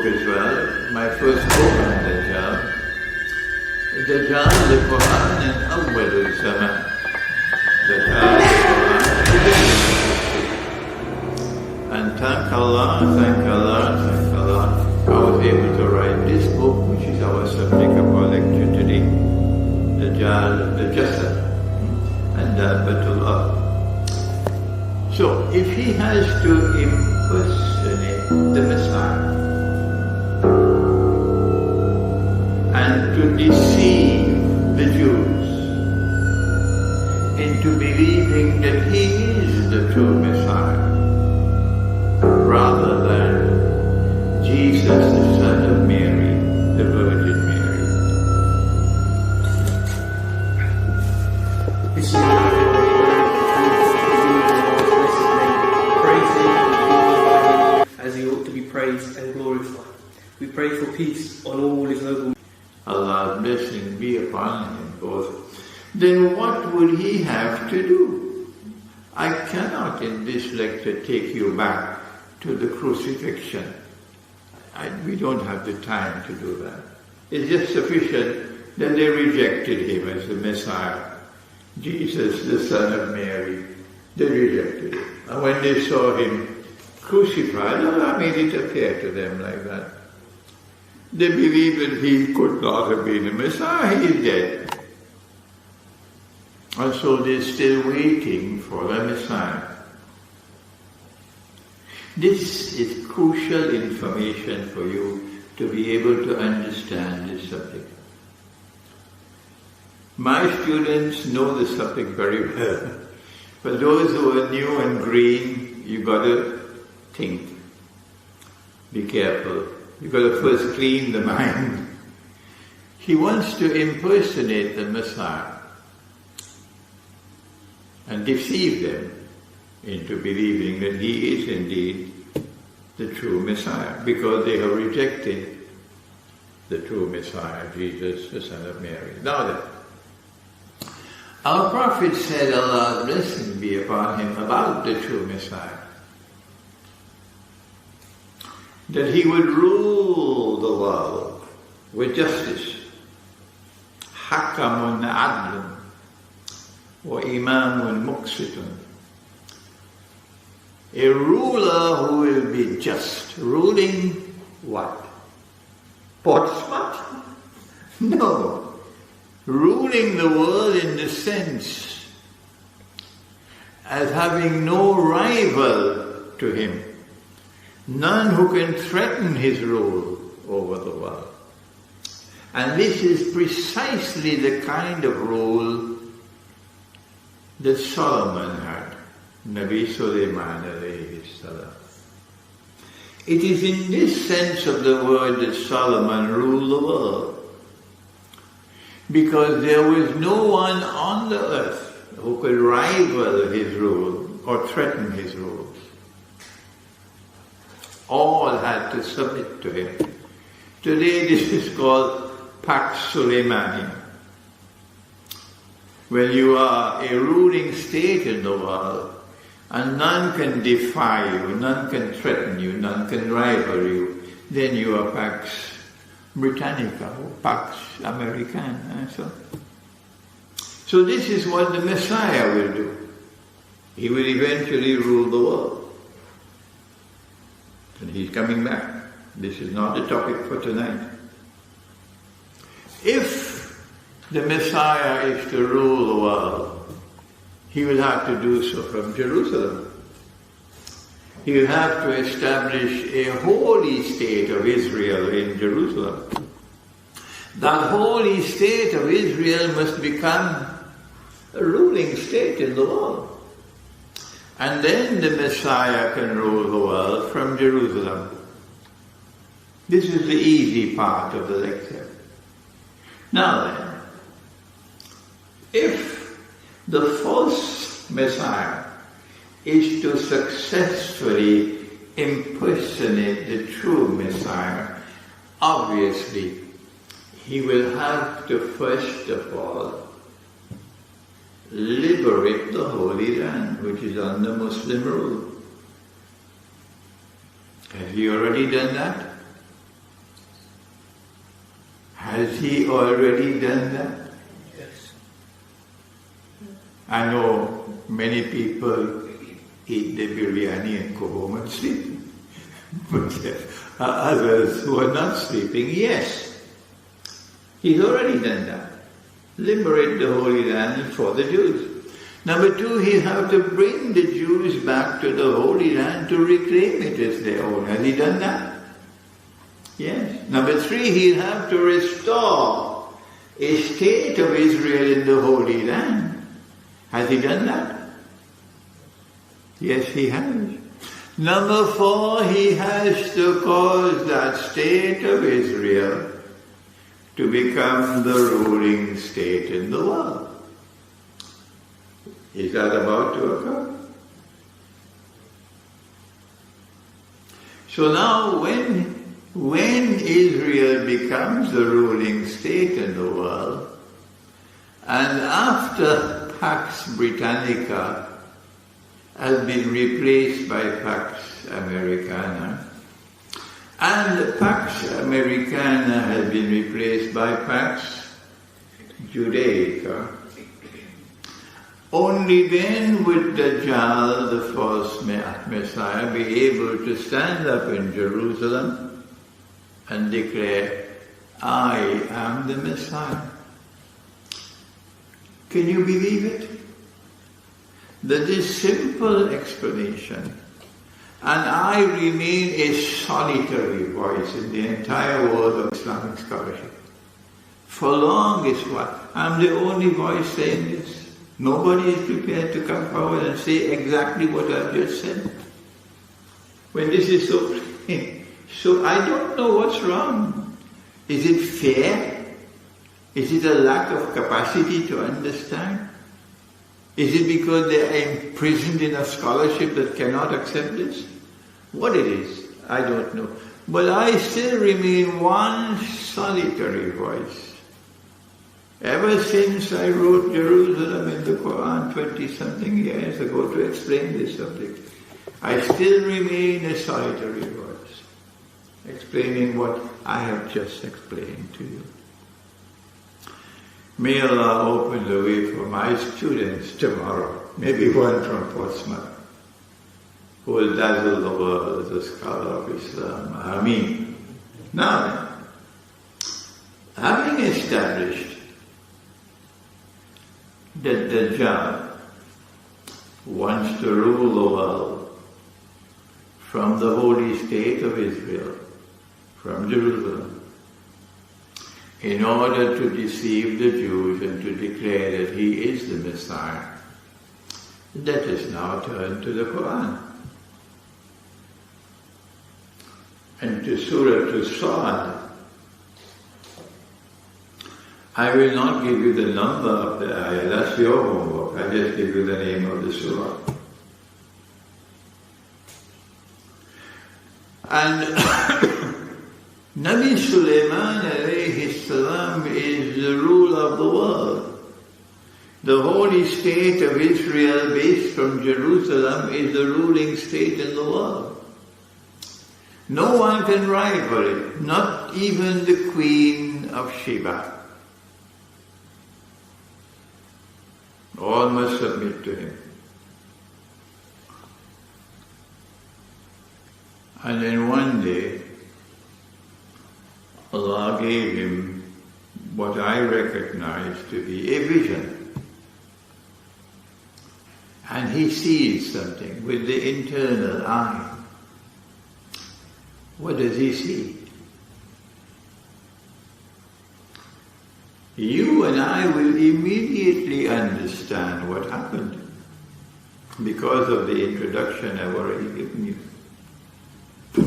as well, my first book on Dajjal. Dajjal al-Quran and zaman. Dajjal al-Quran. And thank Allah, thank Allah, thank Allah. I was able to write this book, which is our subject of our lecture today. Dajjal, the Jasad, and dapat. So, if he has to impersonate the Messiah and to deceive the Jews into believing that he is the true Messiah, rather than Jesus, the Son of Mary, the Virgin Mary. As he ought to be praised and glorified. We pray for peace on all his noble. Allah's blessing be upon him both. Then what would he have to do? I cannot in this lecture take you back to the crucifixion. We don't have the time to do that. It's just sufficient that they rejected him as the Messiah. Jesus, the Son of Mary, they rejected him. And when they saw him crucified, Allah made it appear to them like that. They believed that he could not have been the Messiah, he is dead. And so they're still waiting for the Messiah. This is crucial information for you to be able to understand this subject. My students know the subject very well. For those who are new and green, you've got to think. Be careful. You've got to first clean the mind. He wants to impersonate the Messiah and deceive them into believing that he is indeed the true Messiah, because they have rejected the true Messiah, Jesus, the Son of Mary. Now then, our Prophet said, Allah's blessing be upon him, about the true Messiah, that he would rule the world with justice. Hakamun adlun wa imamun muqsitun. A ruler who will be just. Ruling what? Portsmouth? No. Ruling the world in the sense as having no rival to him. None who can threaten his rule over the world. And this is precisely the kind of rule that Solomon had. Nabi Sulaiman alayhi salam. It is in this sense of the word that Solomon ruled the world. Because there was no one on the earth who could rival his rule or threaten his rules. All had to submit to him. Today this is called Pax Suleimani. When you are a ruling state in the world, and none can defy you, none can threaten you, none can rival you, then you are Pax Britannica or Pax Americana. So this is what the Messiah will do. He will eventually rule the world. And he's coming back. This is not the topic for tonight. If the Messiah is to rule the world, he will have to do so from Jerusalem. He will have to establish a holy state of Israel in Jerusalem. That holy state of Israel must become a ruling state in the world. And then the Messiah can rule the world from Jerusalem. This is the easy part of the lecture. Now then, if the false Messiah is to successfully impersonate the true Messiah, obviously he will have to first of all liberate the Holy Land, which is under Muslim rule. Has he already done that? he already done that? Yes. I know many people eat the biryani and go home and sleep. But others who are not sleeping, yes. He's already done that. Liberate the Holy Land for the Jews. Number two, he have to bring the Jews back to the Holy Land to reclaim it as their own. Has he done that? Yes. Number three, he'll have to restore a state of Israel in the Holy Land. Has he done that? Yes, he has. Number four, he has to cause that state of Israel to become the ruling state in the world. Is that about to occur? So now when Israel becomes the ruling state in the world, and after Pax Britannica has been replaced by Pax Americana, and Pax Americana has been replaced by Pax Judaica, only then would Dajjal, the false Messiah, be able to stand up in Jerusalem and declare, I am the Messiah. Can you believe it? That this simple explanation, and I remain a solitary voice in the entire world of Islamic scholarship. For long is what? I'm the only voice saying this. Nobody is prepared to come forward and say exactly what I've just said. When this is so plain. So I don't know what's wrong. Is it fair? Is it a lack of capacity to understand? Is it because they are imprisoned in a scholarship that cannot accept this? What it is, I don't know. But I still remain one solitary voice. Ever since I wrote Jerusalem in the Quran 20-something years ago to explain this subject, I still remain a solitary voice, explaining what I have just explained to you. May Allah open the way for my students tomorrow, maybe one from Portsmouth, who will dazzle the world as a scholar of Islam. Ameen. Now, having established that Dajjal wants to rule the world from the holy state of Israel, from Jerusalem, in order to deceive the Jews and to declare that he is the Messiah, let us now turn to the Quran and to Surah to Sad. I will not give you the number of the ayat, that's your homework. I just give you the name of the surah. And Nabi Sulaiman alayhi salam is the ruler of the world. The holy state of Israel based from Jerusalem is the ruling state in the world. No one can rival it, not even the Queen of Sheba. All must submit to him. And then one day, Allah gave him what I recognize to be a vision. And he sees something with the internal eye. What does he see? You and I will immediately understand what happened because of the introduction I've already given you.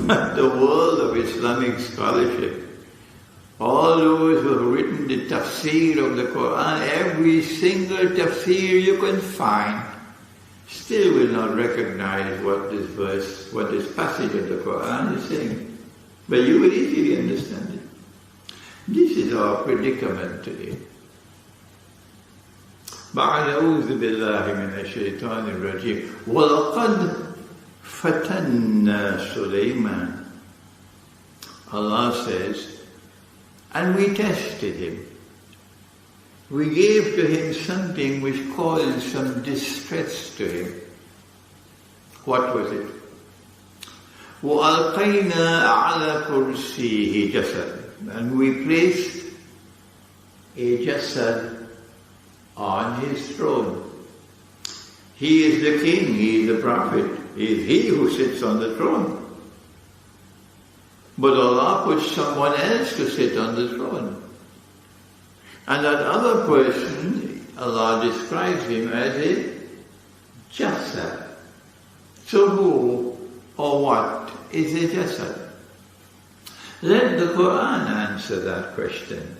But the world of Islamic scholarship, all those who have written the tafsir of the Quran, every single tafsir you can find, still will not recognize what this verse, what this passage of the Quran is saying. But you will easily understand it. This is our predicament today. أعوذ بالله من الشيطان الرجيم وَلَقَدْ فَتَنَّا سُلَيْمَانَ. Allah says, And we tested him. We gave to him something which caused some distress to him. What was it? وَأَلْقَيْنَا عَلَى كُرْسِيهِ جَسَدًا. And we placed a jasad on his throne. He is the king, he is the prophet, he is he who sits on the throne. But Allah puts someone else to sit on the throne. And that other person, Allah describes him as a jasad. So who or what is a jasad? Let the Quran answer that question.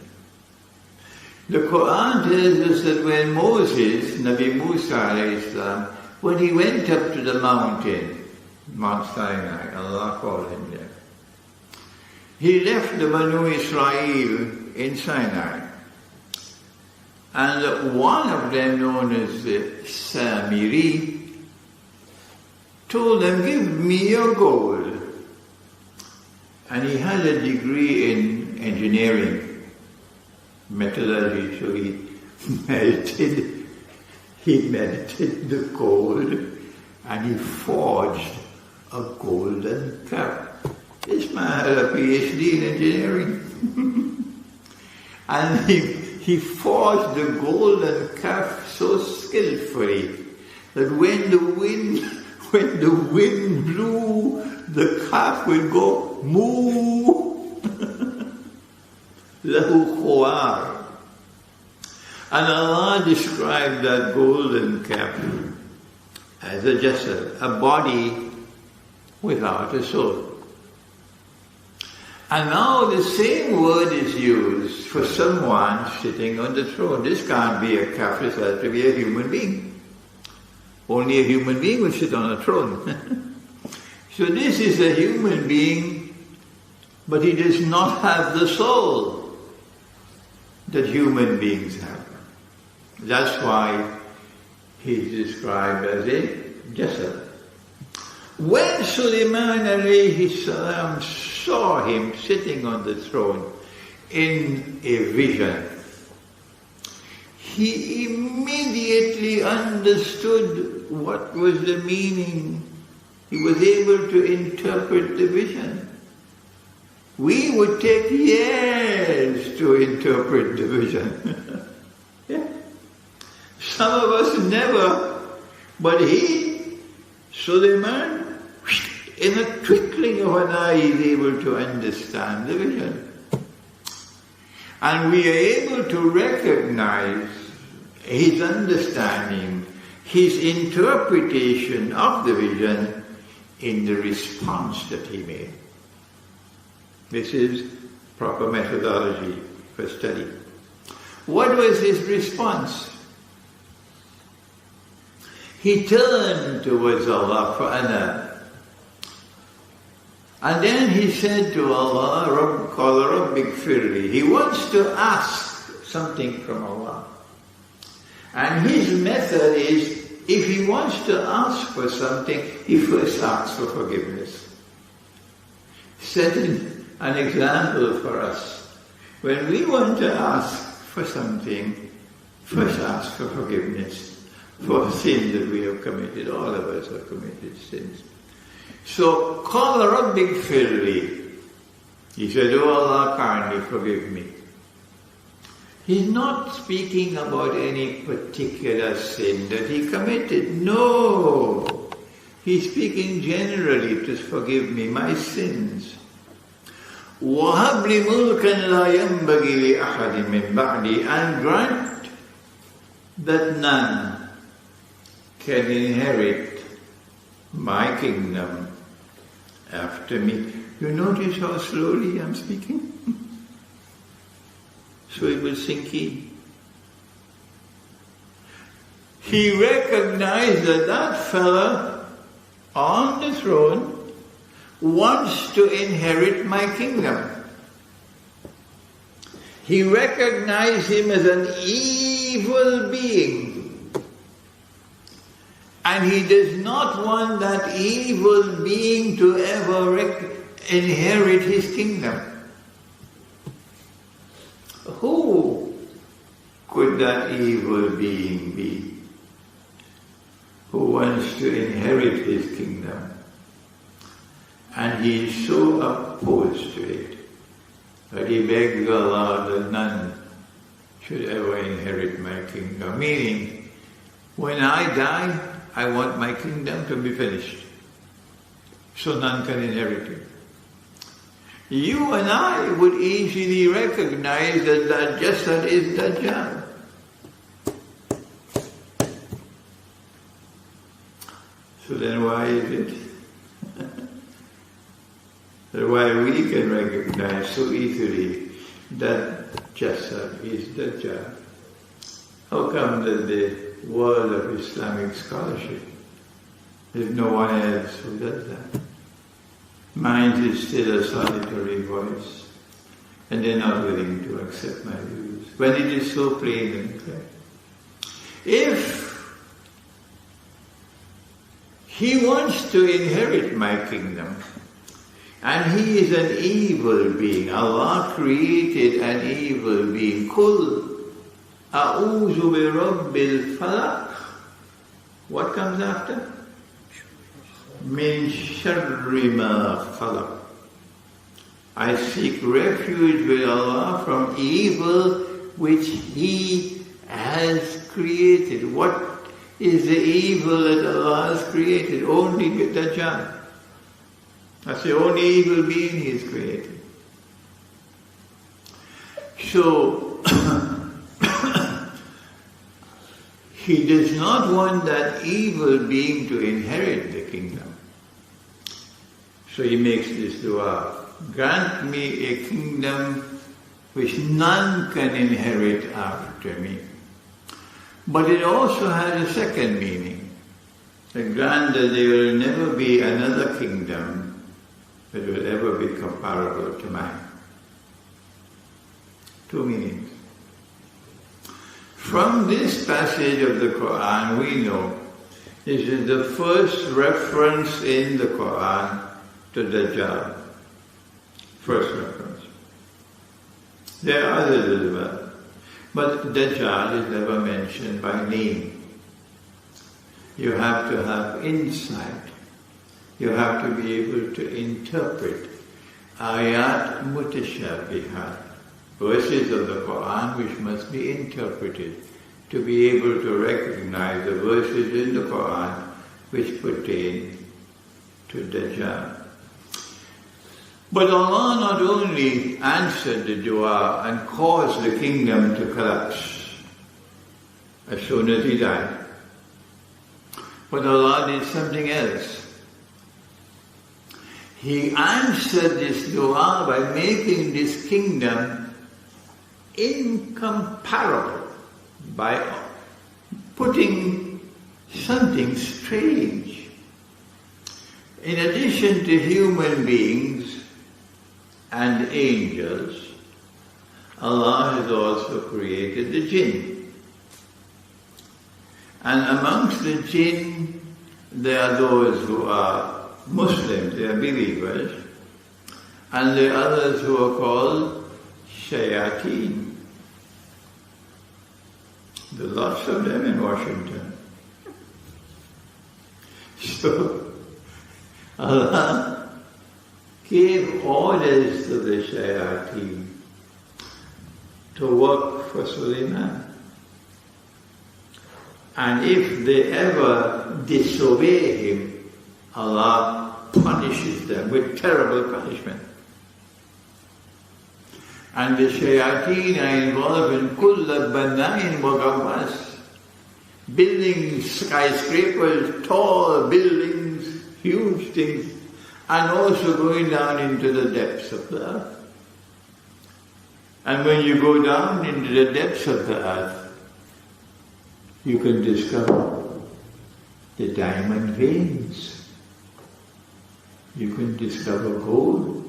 The Quran tells us that when Moses, Nabi Musa alayhi salam, when he went up to the mountain, Mount Sinai, Allah called him there, he left the Banu Israel in Sinai. And one of them, known as Samiri, told them, give me your gold. And he had a degree in engineering, metallurgy, so he melted the gold and he forged a golden cup. This man had a PhD in engineering. And he forged the golden cup so skillfully that when the wind blew, the calf would go moo. Lahu khuwar. And Allah described that golden cap as a jasad, a body without a soul. And now the same word is used for someone sitting on the throne. This can't be a kafir, this has to be a human being. Only a human being will sit on a throne. So this is a human being, but he does not have the soul that human beings have. That's why he's described as a jasad. When Sulaiman alayhi salam saw him sitting on the throne in a vision, he immediately understood what was the meaning. He was able to interpret the vision. We would take years to interpret the vision. Yeah. Some of us never, but he, Sulaiman, in a twinkling of an eye, is able to understand the vision. And we are able to recognize his understanding, his interpretation of the vision in the response that he made. This is proper methodology for study. What was his response? He turned towards Allah for ana. And then he said to Allah, Qala Rabbik firli. He wants to ask something from Allah. And his method is, if he wants to ask for something, he first asks for forgiveness. Setting an example for us. When we want to ask for something, first ask for forgiveness for sin that we have committed. All of us have committed sins. So, Qala Rabbik firli. He said, Oh Allah, kindly forgive me. He's not speaking about any particular sin that he committed. No. He's speaking generally to forgive me my sins. وَهَبْ لِي مُلْكًا لَا يَنْبَغِي لِأَحَدٍ مِّن بَعْدِي. And grant that none can inherit my kingdom after me. You notice how slowly I'm speaking? So it will sink in. He recognized that that fella on the throne wants to inherit my kingdom. He recognized him as an evil being. And he does not want that evil being to ever inherit his kingdom. could that evil being be who wants to inherit his kingdom, and he is so opposed to it that he begs Allah that none should ever inherit my kingdom. Meaning, when I die, I want my kingdom to be finished, so none can inherit it. You and I would easily recognize that Dajjal is Dajjal. So then why is it that while we can recognize so easily that Dajjal is Dajjal, how come that the world of Islamic scholarship, there's no one else who does that? Mine is still a solitary voice, and they're not willing to accept my views, when it is so plain and clear. If he wants to inherit my kingdom, and he is an evil being, Allah created an evil being, Kul a'udhu bi rabbil falaq. What comes after? Min sharri ma khalaq. I seek refuge with Allah from evil which He has created. What is the evil that Allah has created? Only Dajjal. That's the only evil being He has created. So, He does not want that evil being to inherit the kingdom. So he makes this dua, grant me a kingdom which none can inherit after me. But it also has a second meaning, that grant that there will never be another kingdom that will ever be comparable to mine. Two meanings. From this passage of the Quran we know this is the first reference in the Quran to Dajjal. First reference. There are others as well, but Dajjal is never mentioned by name. You have to have insight. You have to be able to interpret ayat mutashabihat, verses of the Quran which must be interpreted to be able to recognize the verses in the Quran which pertain to Dajjal. But Allah not only answered the dua and caused the kingdom to collapse as soon as he died, but Allah did something else. He answered this dua by making this kingdom incomparable, by putting something strange. In addition to human beings and angels, Allah has also created the jinn. And amongst the jinn, there are those who are Muslims, they are believers, and there are others who are called shayateen. There are lots of them in Washington. So, Allah gave orders to the shayateen to work for Sulaiman. And if they ever disobey him, Allah punishes them with terrible punishment. And the shayateen are involved in kulla banain wa gawwas, building skyscrapers, tall buildings, huge things, and also going down into the depths of the earth. And when you go down into the depths of the earth, you can discover the diamond veins. You can discover gold.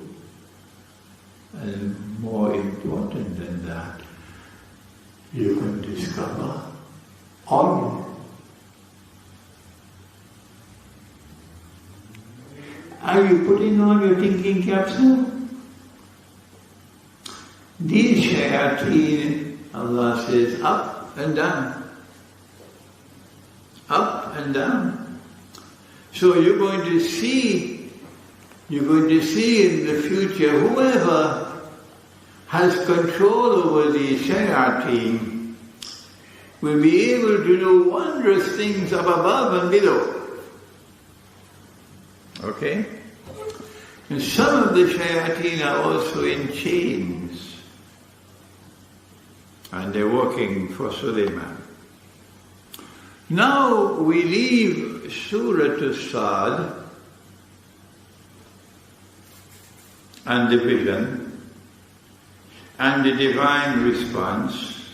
And more important than that, you can discover oil. Are you putting on your thinking caps now? These shayateen, Allah says, up up and down. Up and down. So you're going to see in the future whoever has control over the shayateen will be able to do wondrous things up above and below. Okay? And some of the shayateen are also in chains. And they're working for Sulaiman. Now we leave Surah As-Sad and the vision and the divine response,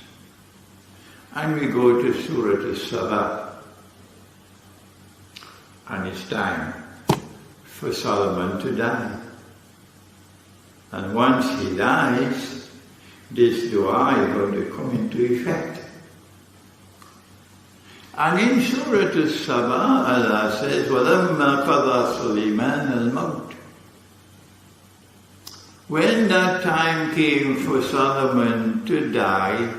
and we go to Surah As-Sabah. And it's time for Solomon to die. And once he dies, this dua is going to come into effect. And in Surah As-Sabah, Allah says, وَلَمَّا قَضَى سُلَيْمَانَ الْمَوْتِ. When that time came for Solomon to die,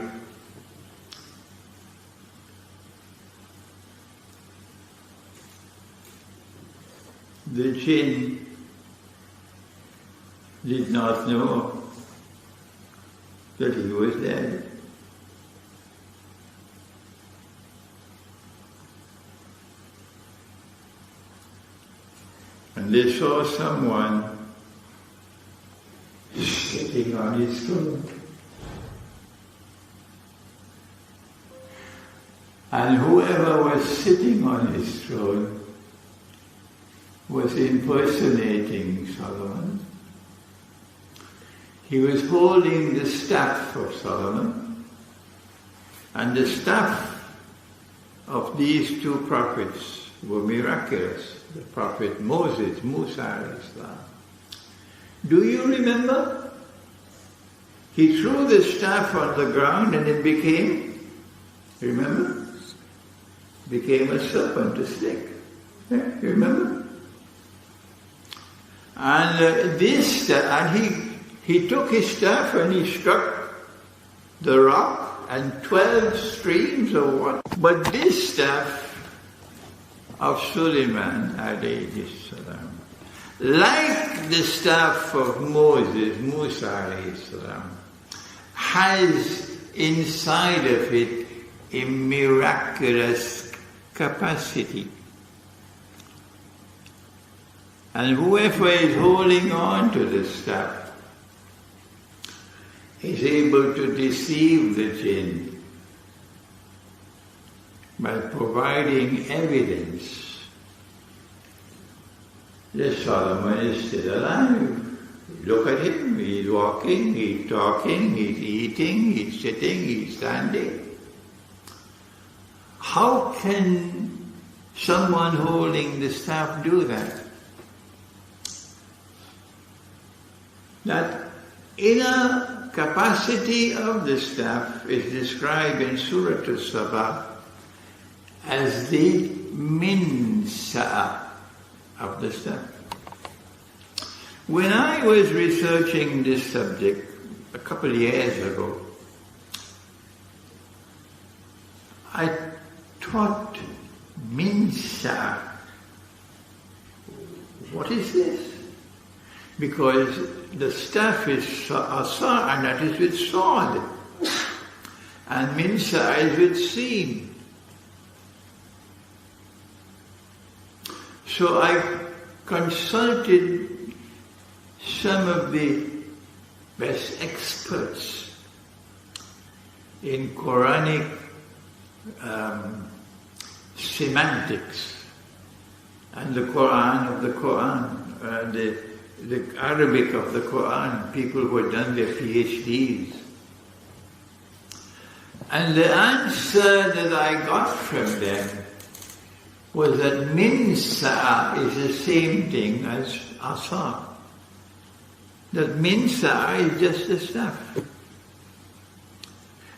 the jinn did not know that he was dead. And they saw someone sitting on his throne. And whoever was sitting on his throne was impersonating Solomon. He was holding the staff of Solomon, and the staff of these two prophets were miraculous. The prophet Moses, Musa Islam. Do you remember? He threw the staff on the ground and it became, remember? Became a serpent, a snake. Yeah, you remember? And he took his staff and he struck the rock, and 12 streams of water. But this staff of Sulaiman alayhi salam, like the staff of Moses, Musa alayhi salam, has inside of it a miraculous capacity. And whoever is holding on to the staff is able to deceive the jinn by providing evidence that Solomon is still alive. Look at him, he's walking, he's talking, he's eating, he's sitting, he's standing. How can someone holding the staff do that? That inner capacity of the staff is described in Surah As-Sabah as the minsa of the staff. When I was researching this subject a couple of years ago, I thought, minsa, what is this? Because the staff is asa, and that is with sword, and minsa is with seed. So I consulted some of the best experts in Quranic semantics and the Quran of the Quran, the Arabic of the Quran, people who had done their PhDs. And the answer that I got from them was that minsa is the same thing as asa. That minsa is just the staff.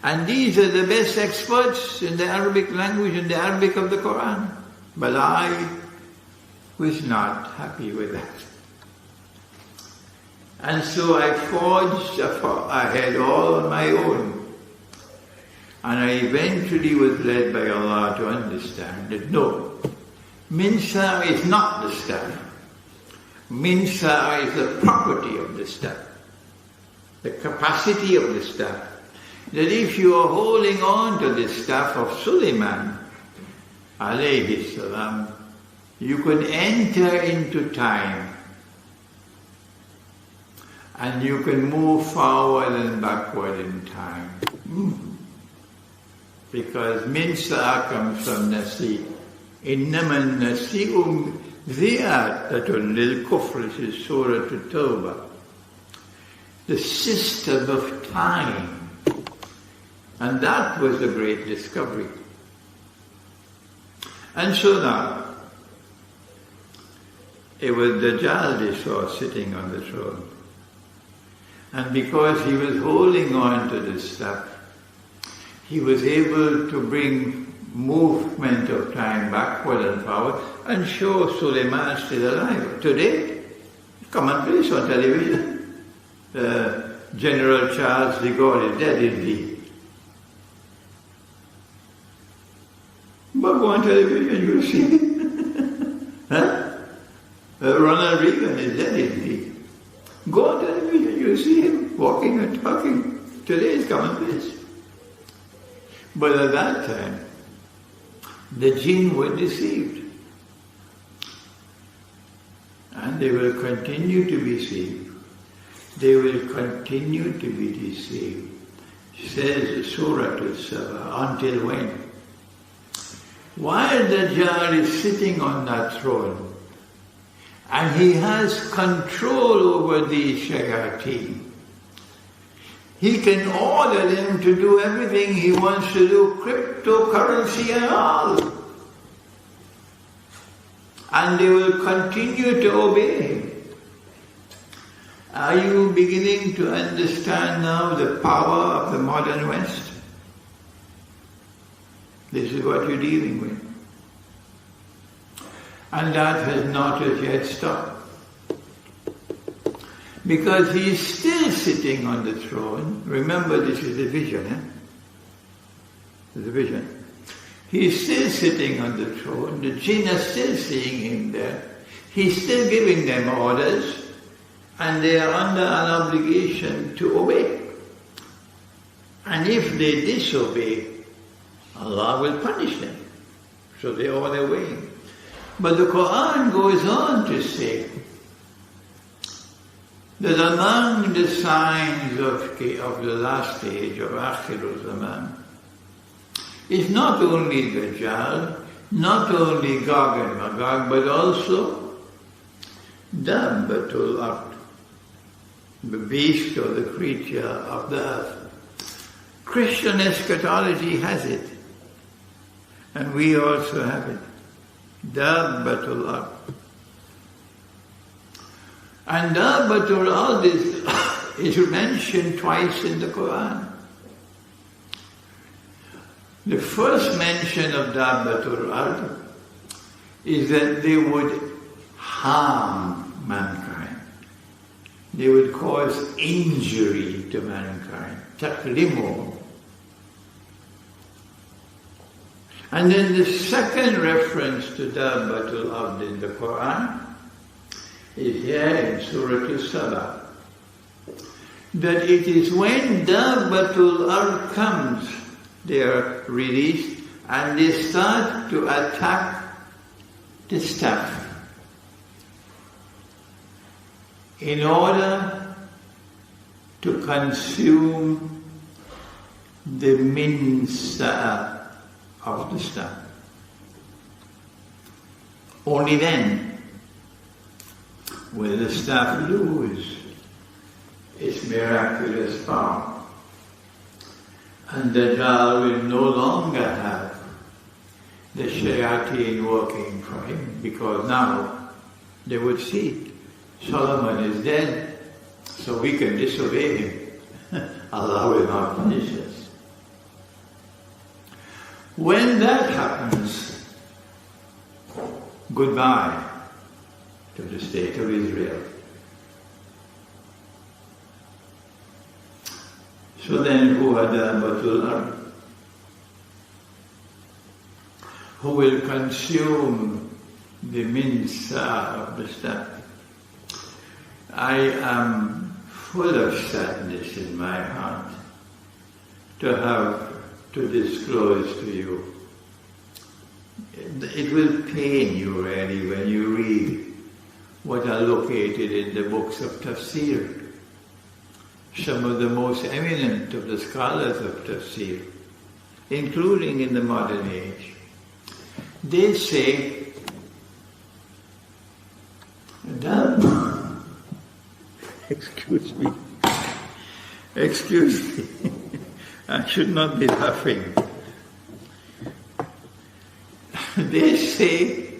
And these are the best experts in the Arabic language, in the Arabic of the Quran. But I was not happy with that. And so I forged ahead all on my own. And I eventually was led by Allah to understand that no, minsar is not the staff. Minsar is the property of the staff, the capacity of the staff. That if you are holding on to the staff of Sulaiman, alayhi salam, you can enter into time and you can move forward and backward in time. Because minsar comes from nasi. Innaman nasi'um ziyadatun lil kufr, this is Surah At-Tawbah. The system of time. And that was the great discovery. And so now, it was Dajjal they saw sitting on the throne. And because he was holding on to this stuff, he was able to bring movement of time backward and forward and show Sulaiman still alive. Today, commonplace on television, General Charles de Gaulle is dead indeed. But go on television, you'll see. Ronald Reagan is dead indeed. Go on television, you'll see him walking and talking. Today is commonplace. But at that time, the jinn were deceived. And they will continue to be deceived. They will continue to be deceived. Says Surah At-Sabah, until when? While Dajjal is sitting on that throne, and he has control over these shayateen, he can order them to do everything he wants to do, cryptocurrency and all. And they will continue to obey him. Are you beginning to understand now the power of the modern West? This is what you're dealing with. And that has not as yet stopped. Because he is still sitting on the throne. Remember, this is the vision, The vision. He is still sitting on the throne. The jinn are still seeing him there. He's still giving them orders. And they are under an obligation to obey. And if they disobey, Allah will punish them. So they are on their way. But the Quran goes on to say that among the signs of the last stage of akhir, zaman, is not only Dajjal, not only Gog and Magog, but also dabbatul ard, the beast or the creature of the earth. Christian eschatology has it. And we also have it. Dabbatul ard. And dabbatul ard is mentioned twice in the Quran. The first mention of dabbatul ard is that they would harm mankind. They would cause injury to mankind. Taklimu. And then the second reference to dabbatul ard in the Quran is here in Surah As-Sabah. That it is when dabbatul ard comes, they are released and they start to attack the staff in order to consume the minsa of the staff. Only then will the staff lose its miraculous power. And Dajjal will no longer have the shayateen working for him, because now they would see Solomon is dead, so we can disobey him. Allah will not punish us. When that happens, goodbye to the state of Israel. So then, who are dabbatul ard? who will consume the minsa of the stuff. I am full of sadness in my heart to have to disclose to you. It will pain you really when you read what are located in the books of tafsir. Some of the most eminent of the scholars of tafsir, including in the modern age, they say that, excuse me, I should not be laughing. They say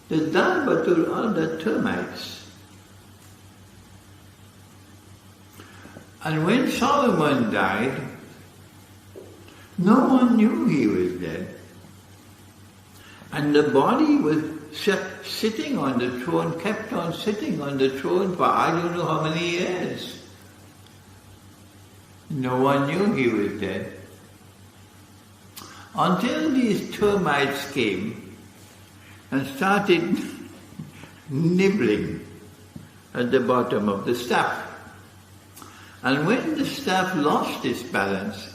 the Darbatul are the termites. And when Solomon died, no one knew he was dead. And the body was sitting on the throne, kept on sitting on the throne for I don't know how many years. No one knew he was dead. Until these termites came and started nibbling at the bottom of the staff. And when the staff lost its balance,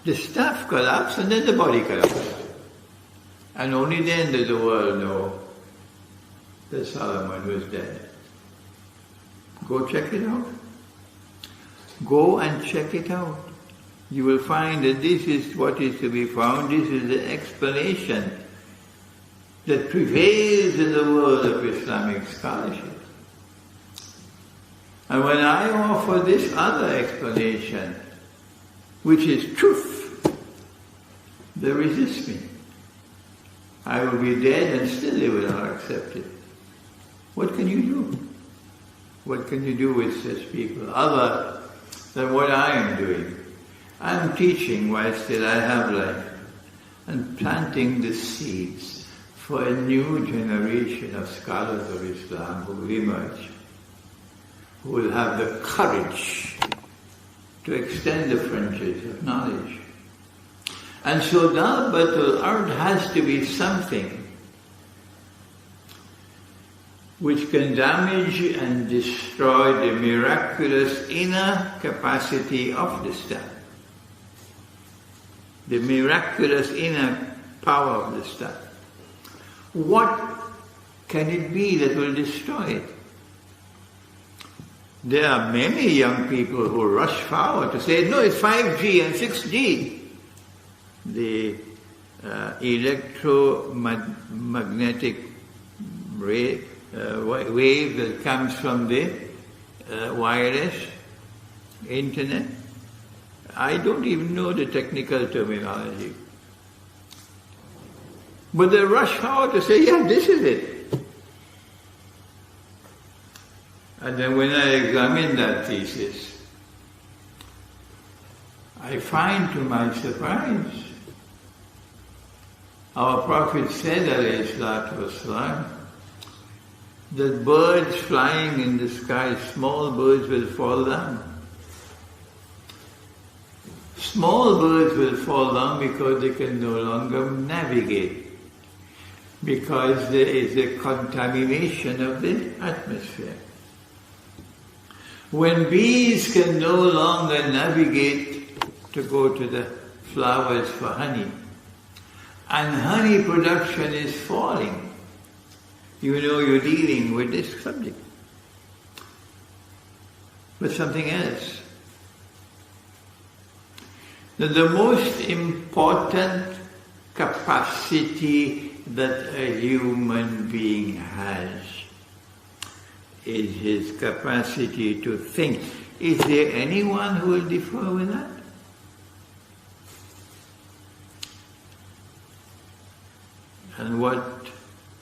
the staff collapsed and then the body collapsed. And only then did the world know that Solomon was dead. Go check it out. Go and check it out. You will find that this is what is to be found. This is the explanation that prevails in the world of Islamic scholarship. And when I offer this other explanation, which is truth, they resist me. I will be dead and still they will not accept it. What can you do? What can you do with such people other than what I am doing? I am teaching while still I have life and planting the seeds for a new generation of scholars of Islam who will emerge, who will have the courage to extend the frontiers of knowledge. And so Dalbatul Ard has to be something which can damage and destroy the miraculous inner capacity of the star. The miraculous inner power of the star. What can it be that will destroy it? There are many young people who rush forward to say, no, it's 5G and 6G. The electromagnetic wave that comes from the wireless internet. I don't even know the technical terminology. But they rush forward to say, yeah, this is it. And then when I examine that thesis, I find to my surprise, our Prophet said, alayhi salatu wasalam, that birds flying in the sky, small birds will fall down. Small birds will fall down because they can no longer navigate, because there is a contamination of the atmosphere. When bees can no longer navigate to go to the flowers for honey, and honey production is falling, you know you're dealing with this subject. But something else. That the most important capacity that a human being has is his capacity to think. Is there anyone who will differ with that? And what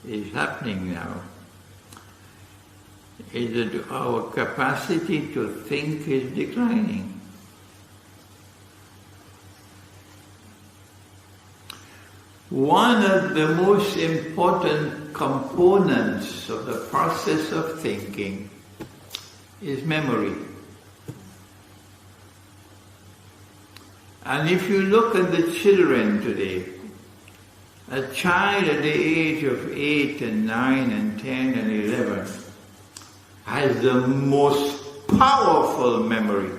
is happening now is that our capacity to think is declining. One of the most important components of the process of thinking is memory. And if you look at the children today, A child at the age of 8 and 9 and 10 and 11 has the most powerful memory.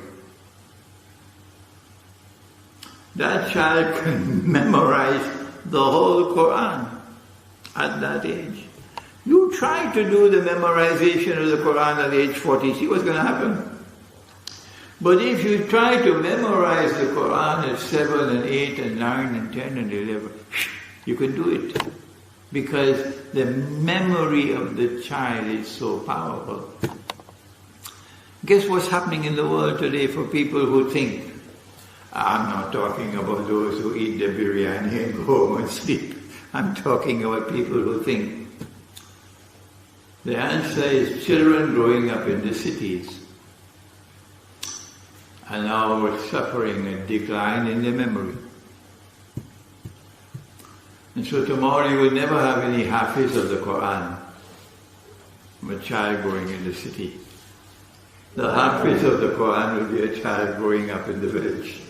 That child can memorize the whole Quran at that age. You try to do the memorization of the Quran at age 40, see what's going to happen. But if you try to memorize the Quran at 7 and 8 and 9 and 10 and 11, you can do it. Because the memory of the child is so powerful. Guess what's happening in the world today for people who think? I'm not talking about those who eat the biryani and go home and sleep. I'm talking about people who think. The answer is children growing up in the cities are now suffering a decline in their memory. And so tomorrow you will never have any hafiz of the Quran from a child growing in the city. The hafiz of the Quran will be a child growing up in the village.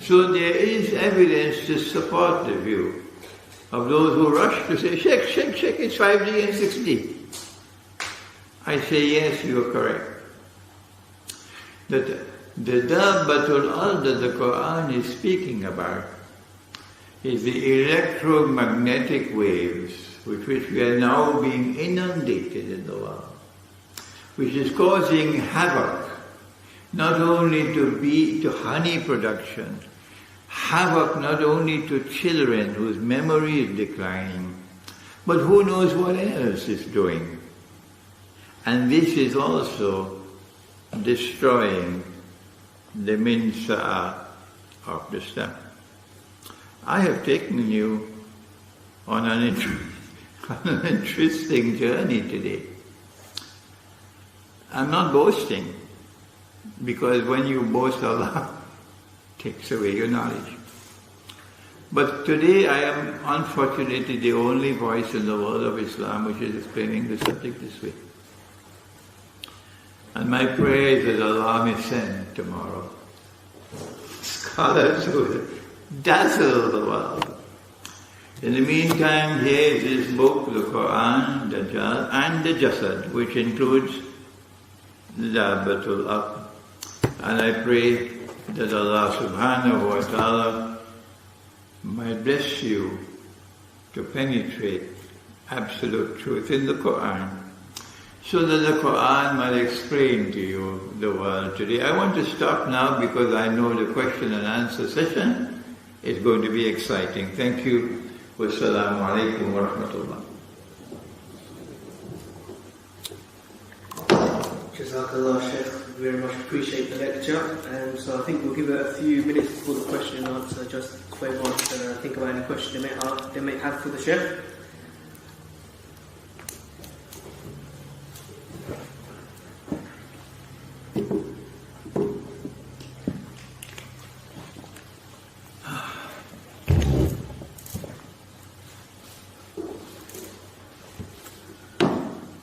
So there is evidence to support the view of those who rush to say, check, it's 5G and 6G. I say, yes, you are correct. That the dabatul that the Quran is speaking about is the electromagnetic waves with which we are now being inundated in the world, which is causing havoc, not only to honey production, havoc not only to children whose memory is declining, but who knows what else is doing. And this is also destroying the minsa of the stem. I have taken you on an interesting journey today. I'm not boasting, because when you boast, Allah takes away your knowledge. But today I am unfortunately the only voice in the world of Islam which is explaining the subject this way. And my prayer is that Allah may send tomorrow scholars who will dazzle the world. In the meantime, here is this book, the Quran, Dajjal, and the Jasad, which includes the Dabatul Aql. And I pray that Allah subhanahu wa ta'ala might bless you to penetrate absolute truth in the Quran, so that the Quran might explain to you the world today. I want to stop now because I know the question and answer session is going to be exciting. Thank you. Wassalamu alaikum wa rahmatullah. Jazakallah, Sheikh. We very much appreciate the lecture. And so I think we'll give it a few minutes before the question and answer, just for everyone to think about any question they may have for the Sheikh.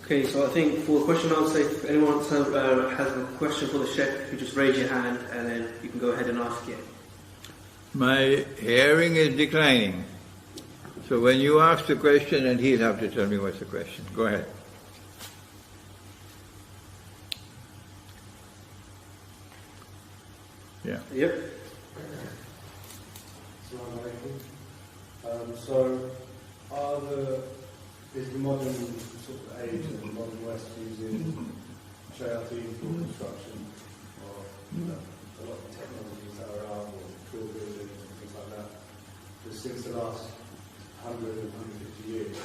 Okay, so I think for the question and answer, if anyone has a question for the Sheikh, you just raise your hand and then you can go ahead and ask it. My hearing is declining. So when you ask the question, and he'll have to tell me what's the question. Go ahead. Yeah. Yep. Assalamu alaikum. So, is the modern sort of age of the modern West using shayateen for construction, or a lot of technologies that are out, or tool buildings and things like that? Because since the last 100 and 150 years,